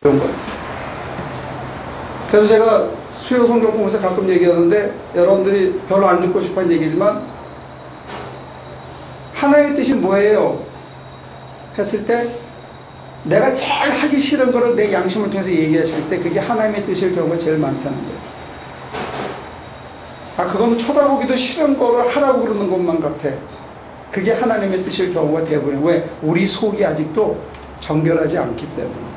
이런 거예요. 그래서 제가 수요 성경 보면서 가끔 얘기하는데, 여러분들이 별로 안 듣고 싶어 하는 얘기지만, 하나님의 뜻이 뭐예요? 했을 때, 내가 제일 하기 싫은 거를 내 양심을 통해서 얘기하실 때, 그게 하나님의 뜻일 경우가 제일 많다는 거예요. 그건 쳐다보기도 싫은 거를 하라고 그러는 것만 같아. 그게 하나님의 뜻일 경우가 대부분이에요. 왜? 우리 속이 아직도 정결하지 않기 때문에.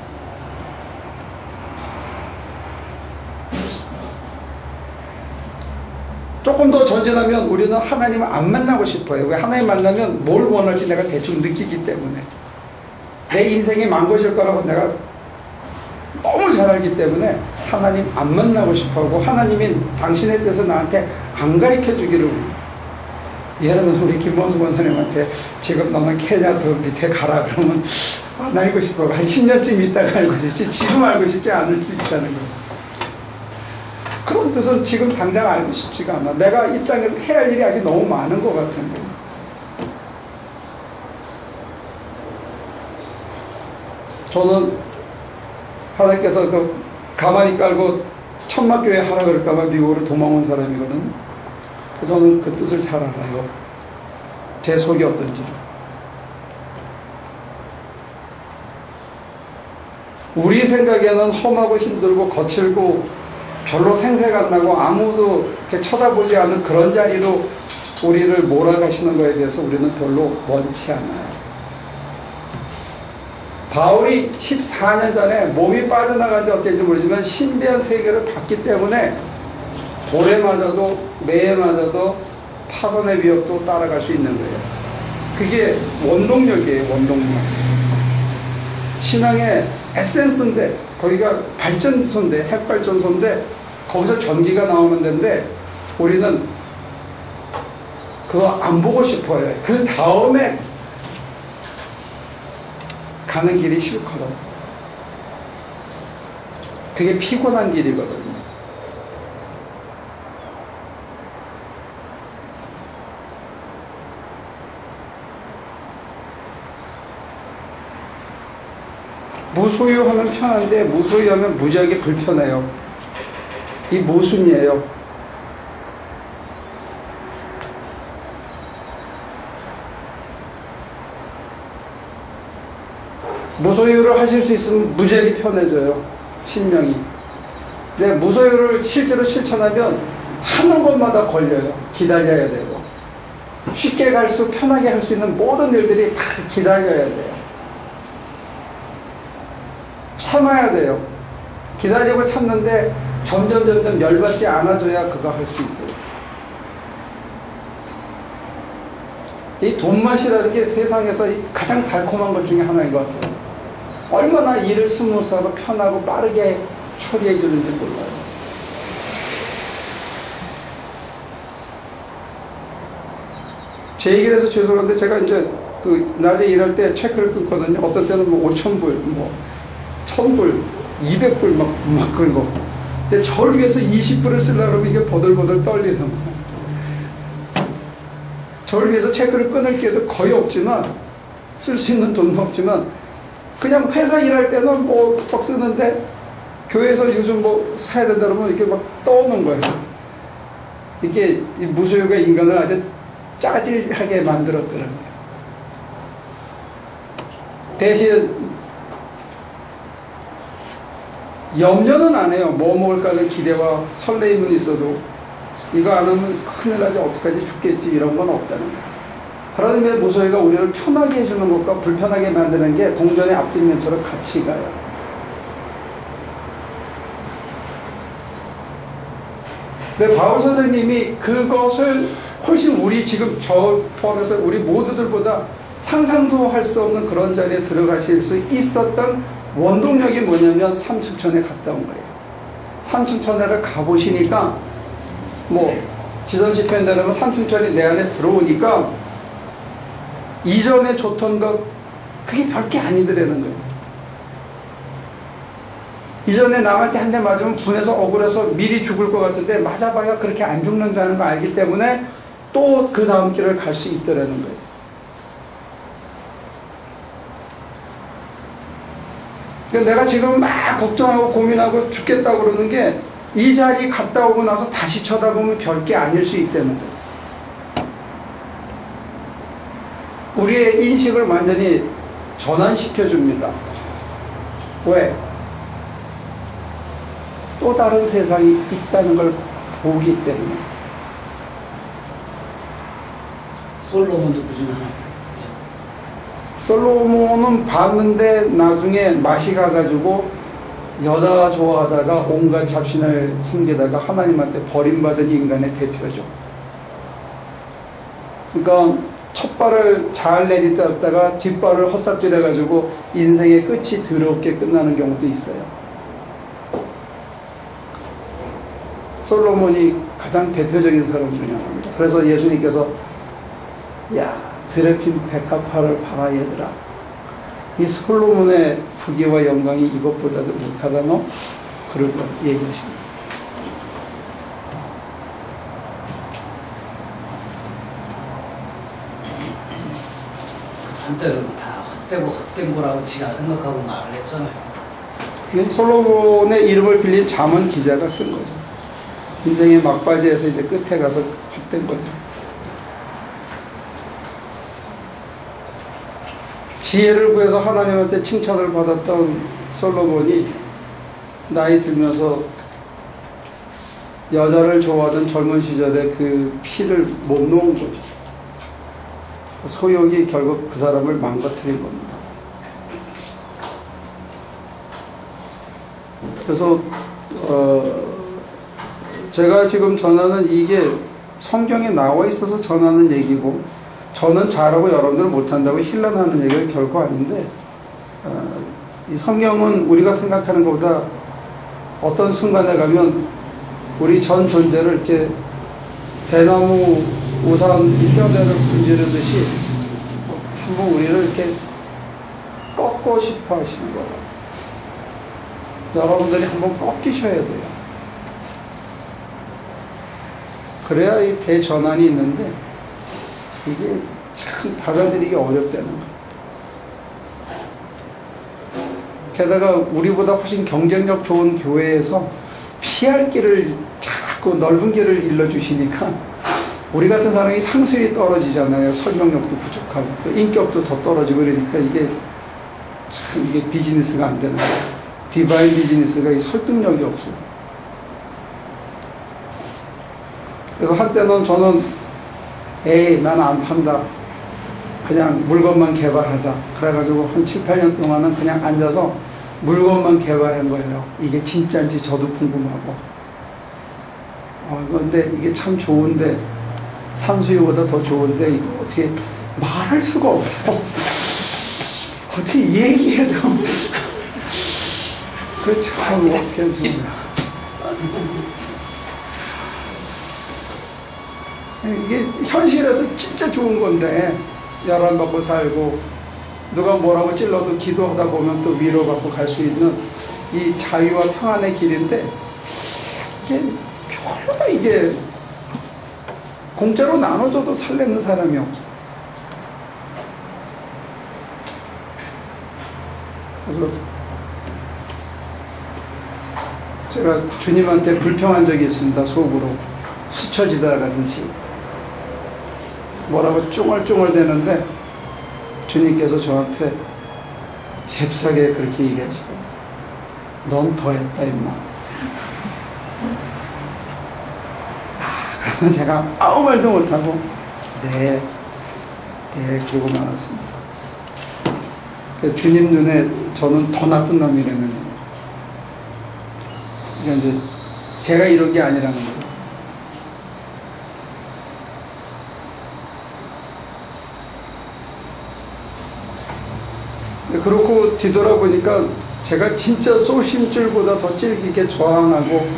조금 더 전진하면 우리는 하나님을 안 만나고 싶어요. 왜? 하나님 만나면 뭘 원할지 내가 대충 느끼기 때문에. 내 인생이 망가질 거라고 내가 너무 잘 알기 때문에 하나님 안 만나고 싶어하고, 하나님이 당신의 뜻을 나한테 안 가르쳐 주기를. 예를 들어서 우리 김원수 권사님한테 지금 너는 케냐 더 밑에 가라 그러면 안 알고 싶어. 한 10년쯤 있다가 알고 싶지, 지금 알고 싶지 않을 수 있다는 거예요. 그런 뜻은 지금 당장 알고 싶지가 않아. 내가 이 땅에서 해야 할 일이 아직 너무 많은 것 같은 거예요. 저는 하나님께서 가만히 깔고 천막교회 하라 그럴까봐 미국으로 도망온 사람이거든요. 저는 그 뜻을 잘 알아요. 제 속이 어떤지를. 우리 생각에는 험하고 힘들고 거칠고 별로 생색 안 나고 아무도 이렇게 쳐다보지 않는 그런 자리로 우리를 몰아가시는 거에 대해서 우리는 별로 원치 않아요. 바울이 14년 전에 몸이 빠져나간지 어땠는지 모르지만 신비한 세계를 봤기 때문에 돌에 맞아도 매에 맞아도 파선의 위협도 따라갈 수 있는 거예요. 그게 원동력이에요. 원동력. 신앙의 에센스인데, 거기가 발전소인데, 핵발전소인데, 거기서 전기가 나오는 데인데, 우리는 그거 안 보고 싶어요. 그 다음에 가는 길이 싫거든. 그게 피곤한 길이거든요. 무소유하면 편한데 무소유하면 무지하게 불편해요. 이 모순이에요. 무소유를 하실 수 있으면 무지하게 편해져요. 심령이. 근데 무소유를 실제로 실천하면 하는 것마다 걸려요. 기다려야 되고. 쉽게 갈수록 편하게 할 수 있는 모든 일들이 다 기다려야 돼요. 참아야 돼요. 기다리고 참는데 점점 열받지 않아져야 그거 할 수 있어요. 이 돈맛이라는 게 세상에서 가장 달콤한 것 중에 하나인 것 같아요. 얼마나 일을 스무스하고 편하고 빠르게 처리해 주는지 몰라요. 제 얘기를 해서 죄송한데, 제가 이제 낮에 일할 때 체크를 끊거든요. 어떤 때는 5,000불, 1,000불, 200불 막 긁고. 근데 저를 위해서 20불을 쓰려고 하면 이게 버들버들 떨리는 거예요. 저를 위해서 체크를 끊을 기회도 거의 없지만, 쓸 수 있는 돈도 없지만, 그냥 회사 일할 때는 팍팍 쓰는데, 교회에서 요즘 사야 된다 그러면 이렇게 막 떠오는 거예요. 이게 무소유가 인간을 아주 짜질하게 만들었더라고요. 대신 염려는 안 해요. 뭐 먹을까 하는 기대와 설레임은 있어도 이거 안 하면 큰일 나지, 어떡하지, 죽겠지, 이런 건 없다는 거예요. 그런 의미에 무소유가 우리를 편하게 해주는 것과 불편하게 만드는 게 동전의 앞뒷면처럼 같이 가요. 근데 바울 선생님이 그것을 훨씬 우리 지금 저 포함해서 우리 모두들보다 상상도 할 수 없는 그런 자리에 들어가실 수 있었던 원동력이 뭐냐면 삼층천에 갔다 온 거예요. 삼층천에를 가보시니까 지선 집회한다면 삼층천이 내 안에 들어오니까 이전에 좋던 것 그게 별게 아니더라는 거예요. 이전에 남한테 한 대 맞으면 분해서 억울해서 미리 죽을 것 같은데 맞아봐야 그렇게 안 죽는다는 거 알기 때문에 또 그 다음 길을 갈 수 있더라는 거예요. 그래서 내가 지금 막 걱정하고 고민하고 죽겠다고 그러는 게 이 자리 갔다 오고 나서 다시 쳐다보면 별게 아닐 수 있다는 거예요. 우리의 인식을 완전히 전환시켜줍니다. 왜? 또 다른 세상이 있다는 걸 보기 때문에. 솔로몬도 그중 하나. 솔로몬은 봤는데 나중에 맛이 가가지고 여자 좋아하다가 온갖 잡신을 섬기다가 하나님한테 버림받은 인간의 대표죠. 그러니까 첫 발을 잘 내딛다가 뒷발을 헛삽질해가지고 인생의 끝이 더럽게 끝나는 경우도 있어요. 솔로몬이 가장 대표적인 사람 중에 하나입니다. 그래서 예수님께서 야 드레핀 백합화를 봐라 얘들아, 이 솔로몬의 부귀와 영광이 이것보다도 못하다 너? 그런 걸 얘기하십니다. 한때는 다 헛되고 헛된 거라고 지가 생각하고 말을 했잖아요. 솔로몬의 이름을 빌린 잠언 기자가 쓴 거죠. 인생의 막바지에서 이제 끝에 가서 헛된 거죠. 지혜를 구해서 하나님한테 칭찬을 받았던 솔로몬이 나이 들면서 여자를 좋아하던 젊은 시절에 그 피를 못 놓은 거죠. 소욕이 결국 그 사람을 망가뜨린 겁니다. 그래서 제가 지금 전하는 이게 성경에 나와 있어서 전하는 얘기고, 저는 잘하고 여러분들은 못한다고 힐난하는 얘기가 결코 아닌데, 이 성경은 우리가 생각하는 것보다 어떤 순간에 가면 우리 전 존재를 이렇게 대나무 우산 뼈대를 분지르듯이 한번 우리를 이렇게 꺾고 싶어 하시는 거예요. 여러분들이 한번 꺾이셔야 돼요. 그래야 이 대전환이 있는데 이게 참 받아들이기 어렵다는 거예요. 게다가 우리보다 훨씬 경쟁력 좋은 교회에서 피할 길을 자꾸 넓은 길을 일러주시니까 우리 같은 사람이 상술이 떨어지잖아요. 설명력도 부족하고 또 인격도 더 떨어지고 그러니까 이게 참 이게 비즈니스가 안 되는 거예요. 디바인 비즈니스가 이 설득력이 없어요. 그래서 한때는 저는 난 안 판다. 그냥 물건만 개발하자. 그래가지고 한 7, 8년 동안은 그냥 앉아서 물건만 개발한 거예요. 이게 진짜인지 저도 궁금하고. 그런데 이게 참 좋은데, 산수유보다 더 좋은데, 이거 어떻게 말할 수가 없어. 어떻게 얘기해도. 그 참, 어떻게 좀. 이게 현실에서 진짜 좋은 건데, 열안받고 살고, 누가 뭐라고 찔러도 기도하다 보면 또 위로받고 갈 수 있는 이 자유와 평안의 길인데, 이게 별로 이게 공짜로 나눠줘도 설레는 사람이 없어. 그래서 제가 주님한테 불평한 적이 있습니다. 속으로 스쳐지다가든지 뭐라고 쫑얼쫑얼 대는데 주님께서 저한테 잽싸게 그렇게 얘기하시더라고요. 넌 더했다 임마. 그래서 제가 아무 말도 못하고 네 그러고 말았습니다. 주님 눈에 저는 더 나쁜 놈이라는, 그러니까 이제 제가 이런 게 아니라는 거예요. 그렇고 뒤돌아보니까 제가 진짜 소심줄보다 더 찔기게 저항하고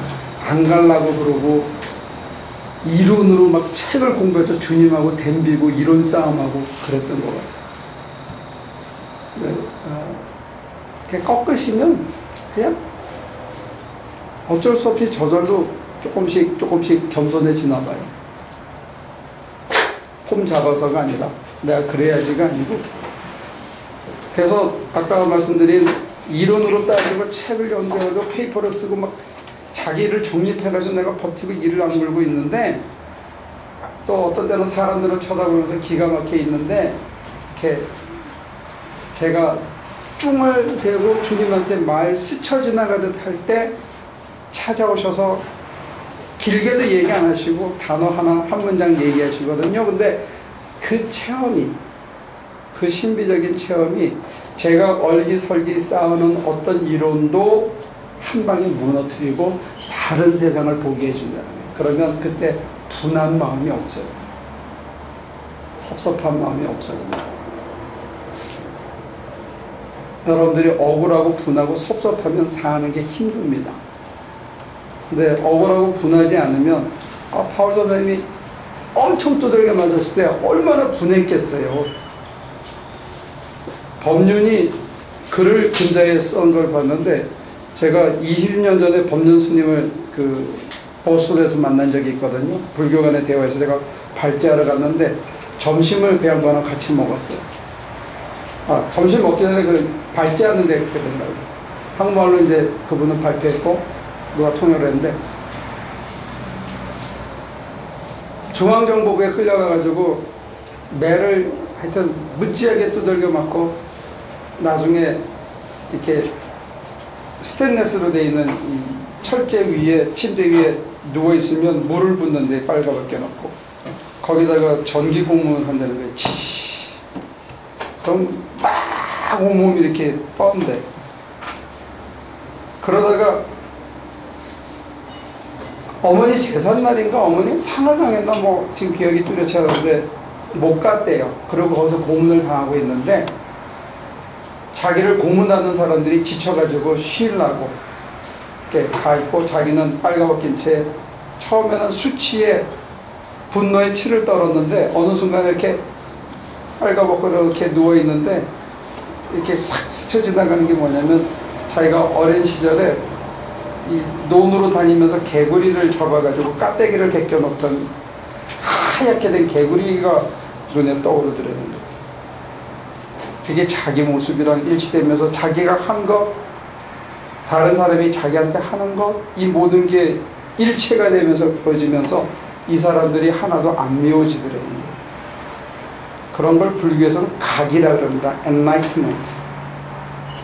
안 갈라고 그러고 이론으로 막 책을 공부해서 주님하고 덤비고 이론 싸움하고 그랬던 것 같아요. 이렇게 꺾으시면 그냥 어쩔 수 없이 저절로 조금씩 겸손해지나 봐요. 폼 잡아서가 아니라 내가 그래야지가 아니고. 그래서 아까 말씀드린 이론으로 따지고 책을 연구하고 페이퍼를 쓰고 막 자기를 정립해가지고 내가 버티고 일을 악물고 있는데, 또 어떤 때는 사람들을 쳐다보면서 기가 막혀 있는데, 이렇게 제가 쭝을 대고 주님한테 말 스쳐 지나가듯 할 때 찾아오셔서 길게도 얘기 안 하시고 단어 하나 한 문장 얘기하시거든요. 근데 그 체험이, 그 신비적인 체험이 제가 얼기설기 쌓아놓은 어떤 이론도 한 방에 무너뜨리고 다른 세상을 보게 해준다는 거예요. 그러면 그때 분한 마음이 없어요. 섭섭한 마음이 없어요. 여러분들이 억울하고 분하고 섭섭하면 사는 게 힘듭니다. 근데 억울하고 분하지 않으면, 바울 선생님이 엄청 두들겨 맞았을 때 얼마나 분했겠어요. 법륜이 글을 근자에 쓴 걸 봤는데, 제가 20년 전에 법륜 스님을 보스턴에서 만난 적이 있거든요. 불교 간의 대화에서 제가 발제하러 갔는데 점심을 그 양반하고 같이 먹었어요. 점심 먹기 전에 발제하는 데 그렇게 된다고. 한국말로 이제 그분은 발표했고 누가 통역을 했는데, 중앙정보부에 끌려가가지고 매를 하여튼 무지하게 두들겨 맞고 나중에 이렇게 스테인레스로 되어 있는 이 철제 위에, 침대 위에 누워있으면 물을 붓는데 빨갛게 놓고 거기다가 전기 고문을 한다는 거예요. 그럼 막 온몸이 이렇게 뻔데, 그러다가 어머니 제삿날인가 어머니 상을 당했나 뭐 지금 기억이 뚜렷이 하는데 못 갔대요. 그리고 거기서 고문을 당하고 있는데 자기를 고문하는 사람들이 지쳐가지고 쉬려고 이렇게 가 있고, 자기는 빨가벗긴 채 처음에는 수치에 분노에 치를 떨었는데 어느 순간 이렇게 빨가벗고 이렇게 누워있는데 이렇게 싹 스쳐 지나가는 게 뭐냐면, 자기가 어린 시절에 이 논으로 다니면서 개구리를 잡아가지고 깍대기를 벗겨놓던 하얗게 된 개구리가 눈에 떠오르더라고요. 그게 자기 모습이랑 일치되면서 자기가 한 것, 다른 사람이 자기한테 하는 것, 이 모든 게 일체가 되면서 보여지면서 이 사람들이 하나도 안 미워지더라고요. 그런 걸 불교에서는 각이라 그럽니다. enlightenment.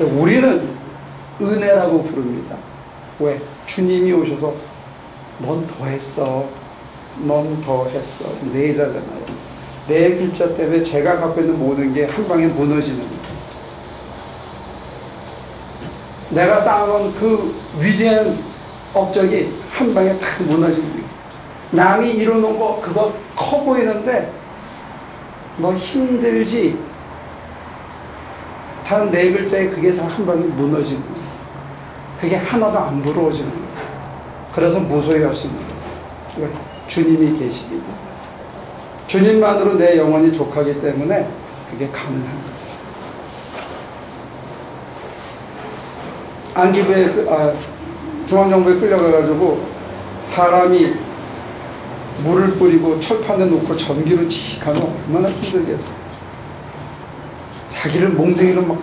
우리는 은혜라고 부릅니다. 왜? 주님이 오셔서 넌 더 했어. 넌 더 했어. 네 자잖아요. 내 글자 때문에 제가 갖고 있는 모든 게 한 방에 무너지는 거예요. 내가 쌓아놓은 그 위대한 업적이 한 방에 탁 무너지는 거예요. 남이 이뤄놓은 거 그거 커 보이는데 너 힘들지? 단 네 글자에 그게 다 한 방에 무너지는 거예요. 그게 하나도 안 부러워지는 거예요. 그래서 무소히 할 수 있는 거예요. 주님이 계시기 때문에. 주님만으로 내 영혼이 족하기 때문에 그게 가능한 거예요. 안기부에 중앙정부에 끌려가가지고 사람이 물을 뿌리고 철판에 놓고 전기로 지식하면 얼마나 힘들겠어요. 자기를 몽둥이로 막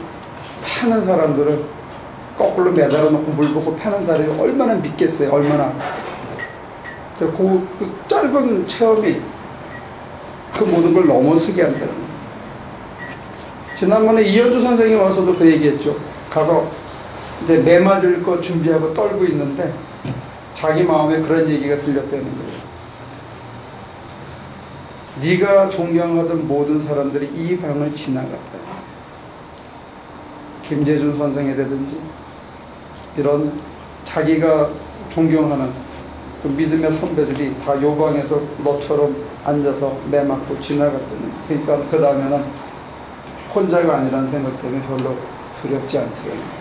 파는 사람들을 거꾸로 매달아 놓고 물 붓고 패는 사람이 얼마나 믿겠어요. 얼마나. 그 짧은 체험이 그 모든 걸 넘어서게 한다는 거예요. 지난번에 이현주 선생님 와서도 그 얘기했죠. 가서 이제 매 맞을 거 준비하고 떨고 있는데 자기 마음에 그런 얘기가 들렸다는 거예요. 네가 존경하던 모든 사람들이 이 방을 지나갔다. 김재준 선생이라든지 이런 자기가 존경하는 그 믿음의 선배들이 다 요 방에서 너처럼 앉아서 매 맞고 지나갔다는. 그러니까 그 다음에는 혼자가 아니라는 생각 때문에 별로 두렵지 않더라고요.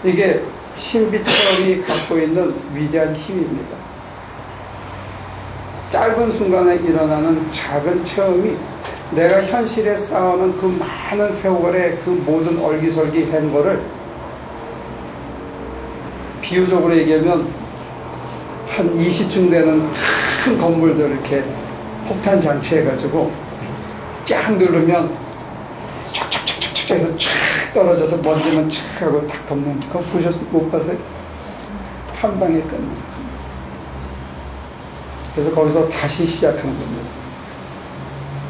이게 신비체험이 갖고 있는 위대한 힘입니다. 짧은 순간에 일어나는 작은 체험이 내가 현실에 쌓아오는 그 많은 세월의 그 모든 얼기설기 한 거를 비유적으로 얘기하면 한 20층 되는 큰 건물들 이렇게 폭탄 장치해가지고 쫙 누르면 촥촥촥촥 해서 쫙 떨어져서 먼지만 착 하고 탁 덮는 그거 못 봤어요? 한 방에 끝나. 그래서 거기서 다시 시작한 겁니다.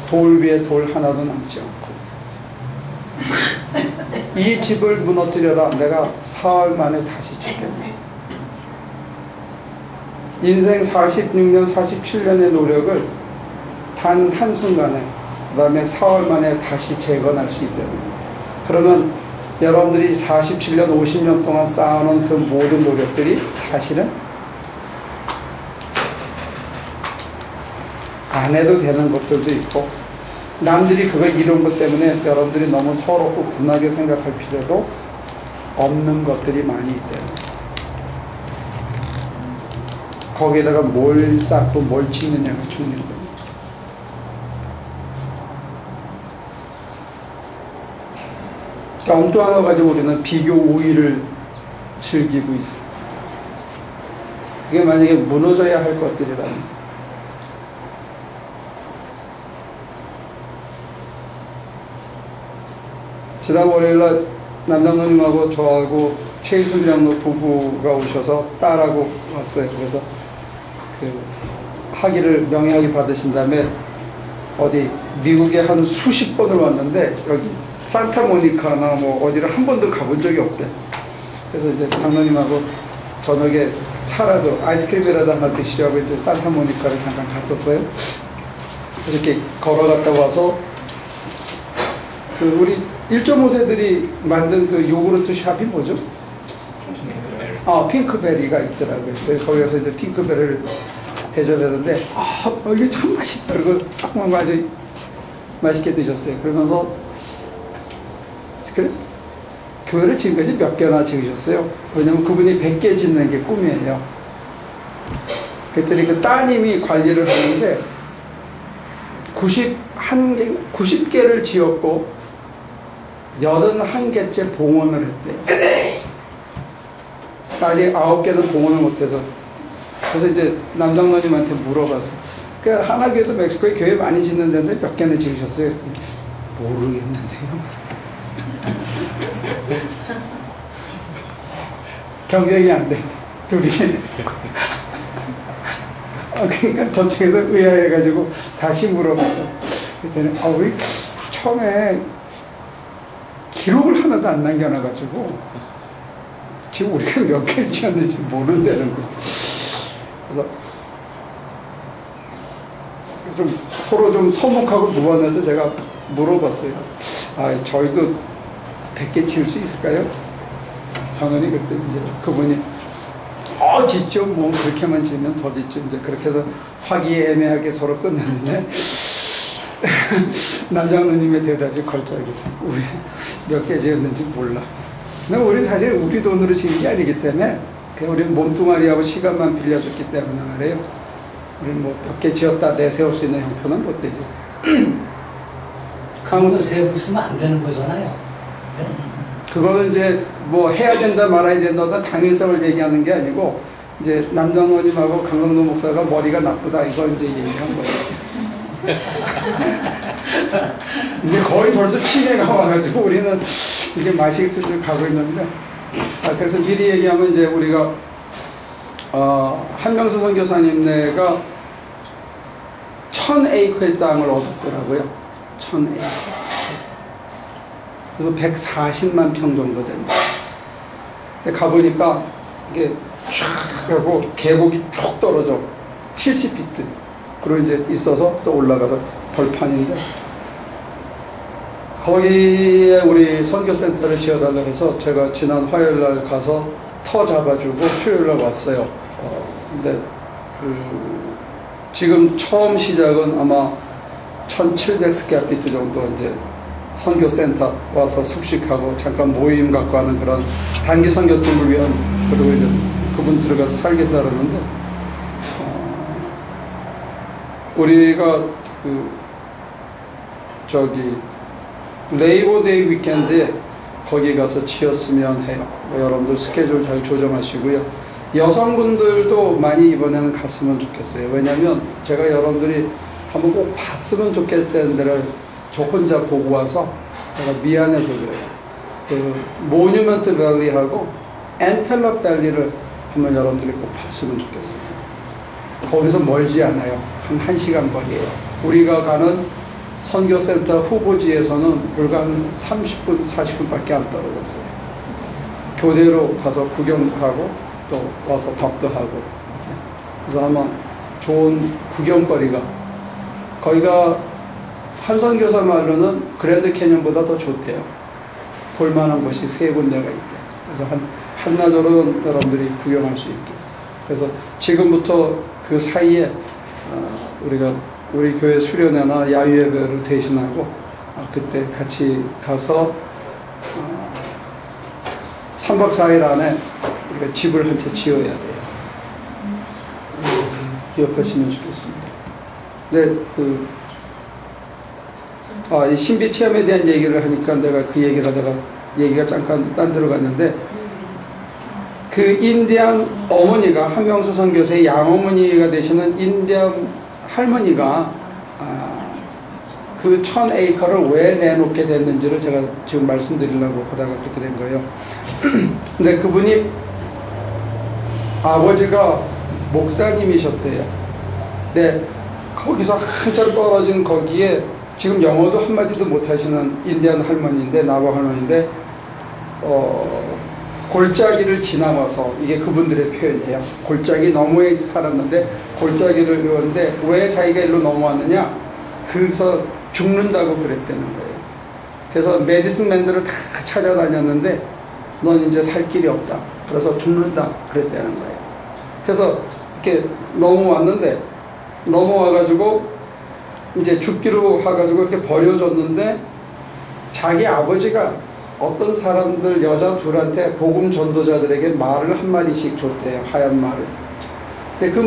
돌 위에 돌 하나도 남지 않고. 이 집을 무너뜨려라. 내가 사흘 만에 다시 짓겠네. 인생 46년, 47년의 노력을 단 한순간에, 그 다음에 사흘 만에 다시 재건할 수 있기 때문에. 그러면 여러분들이 47년, 50년 동안 쌓아놓은 그 모든 노력들이 사실은 안 해도 되는 것들도 있고, 남들이 그걸 이룬 것 때문에 여러분들이 너무 서럽고 분하게 생각할 필요도 없는 것들이 많이 있대요. 거기에다가 뭘 쌓고 뭘 짓느냐가 중요한 겁니다. 엉뚱한 거 가지고 우리는 비교 우위를 즐기고 있어요. 그게 만약에 무너져야 할 것들이라면, 지난 월요일날 남장로님하고 저하고 최희순 장로 부부가 오셔서 딸하고 왔어요. 그래서 그 학위를 명예학위 받으신 다음에 어디 미국에 한 수십 번을 왔는데 여기 산타모니카나 뭐 어디를 한 번도 가본 적이 없대. 그래서 이제 장로님하고 저녁에 차라도 아이스크림이라도 하나 드시려고 이제 산타모니카를 잠깐 갔었어요. 이렇게 걸어갔다 와서 그 우리 1.5세들이 만든 그 요구르트 샵이 뭐죠? 핑크베리가 있더라고요. 그래서 거기서 이제 핑크베리를 대접했는데, 이게 참 맛있다. 그리고 아주 맛있게 드셨어요. 그러면서, 그래? 교회를 지금까지 몇 개나 지으셨어요? 왜냐면 그분이 100개 짓는 게 꿈이에요. 그랬더니 그 따님이 관리를 하는데, 90개를 지었고, 81개째 봉헌을 했대요. 아직 9개는 봉헌을 못해서. 그래서 이제 남장로님한테 물어봤어. 그 하나교회도 멕시코에 교회 많이 짓는 데인데 몇 개나 지으셨어요? 모르겠는데요. 경쟁이 안 돼. 둘이. 그러니까 저쪽에서 의아해가지고 다시 물어봤어. 그랬더니, 우리 처음에 기록을 하나도 안 남겨놔가지고 지금 우리가 몇 개를 지었는지 모른다는 거. 그래서 좀 서로 좀 서먹하고 무관해서 제가 물어봤어요. 저희도 100개 지을 수 있을까요? 당연히 그때 이제 그분이 짓죠. 뭐 그렇게만 지으면 더 짓죠. 이제 그렇게 해서 화기애애하게 서로 끝냈는데 남장로님의 대답이 걸작이, 우리 몇 개 지었는지 몰라. 근데 우리 사실 우리 돈으로 지은 게 아니기 때문에, 우리 몸뚱아리하고 시간만 빌려줬기 때문에 말이에요. 우리 뭐 몇 개 지었다 내세울 수 있는 형편은 못 되죠. 그건 세부 쓰면 안 되는 거잖아요. 네? 그거는 이제 뭐 해야 된다 말아야 된다 당위성을 얘기하는 게 아니고, 이제 남장로님하고 강강도 목사가 머리가 나쁘다 이걸 이제 얘기한 거예요. 이제 거의 벌써 치매가 와가지고 우리는 이게 마식 수준을 가고 있는데, 그래서 미리 얘기하면 이제 우리가 한명수 선교사님네가 1000에이커의 땅을 얻었더라고요. 1000에이커. 그래서 140만 평 정도 됩니다. 근데 가보니까 이게 쫙 하고 계곡이 쭉 떨어져 70피트. 그리고 이제 있어서 또 올라가서 벌판인데, 거기에 우리 선교센터를 지어달라고 해서 제가 지난 화요일 날 가서 터 잡아주고 수요일 날 왔어요. 근데 지금 처음 시작은 아마 1700스퀘어피트 정도 이제 선교센터 와서 숙식하고 잠깐 모임 갖고 하는 그런 단기 선교팀을 위한, 그리고 이제 그분 들어가서 살겠다 그러는데, 우리가 레이버데이 위켄드에 거기 가서 지었으면 해요. 여러분들 스케줄 잘 조정하시고요. 여성분들도 많이 이번에는 갔으면 좋겠어요. 왜냐면 제가 여러분들이 한번 꼭 봤으면 좋겠다는 데를 저 혼자 보고 와서 내가 미안해서 그래요. 그 모뉴먼트 밸리하고 앤텔럽 밸리를 한번 여러분들이 꼭 봤으면 좋겠어요. 거기서 멀지 않아요. 한 1시간 거리에요. 우리가 가는 선교센터 후보지에서는 불과 한 30분, 40분밖에 안 떨어졌어요. 교대로 가서 구경도 하고 또 와서 덕도 하고. 그래서 아마 좋은 구경거리가, 거기가 한선교사 말로는 그랜드 캐년보다 더 좋대요. 볼만한 곳이 3군데가 있대. 그래서 한나절은 여러분들이 구경할 수 있게. 그래서 지금부터 그 사이에 우리가 우리 교회 수련회나 야유예배를 대신하고 그때 같이 가서 3박 4일 안에 우리가 집을 한 채 지어야 돼요. 기억하시면 좋겠습니다. 네, 이 신비 체험에 대한 얘기를 하니까 내가 그 얘기를 하다가 얘기가 잠깐 딴 데로 갔는데, 그 인디안 어머니가, 한명수 선교사의 양어머니가 되시는 인디안 할머니가 그 1000에이커를 왜 내놓게 됐는지를 제가 지금 말씀드리려고 하다가 그렇게 된 거예요. 근데 그분이 아버지가 목사님이셨대요. 근데 거기서 한참 떨어진 거기에 지금 영어도 한마디도 못하시는 인디안 할머니인데, 나바 할머니인데, 골짜기를 지나와서, 이게 그분들의 표현이에요. 골짜기 너머에 살았는데 골짜기를 이었는데 왜 자기가 일로 넘어왔느냐? 그래서 죽는다고 그랬다는 거예요. 그래서 메디슨맨들을 다 찾아다녔는데 넌 이제 살 길이 없다. 그래서 죽는다 그랬다는 거예요. 그래서 이렇게 넘어왔는데, 넘어와가지고 이제 죽기로 해가지고 이렇게 버려졌는데, 자기 아버지가 어떤 사람들, 여자 둘한테 복음 전도자들에게 말을 한마디씩 줬대요. 하얀 말을. 근데 그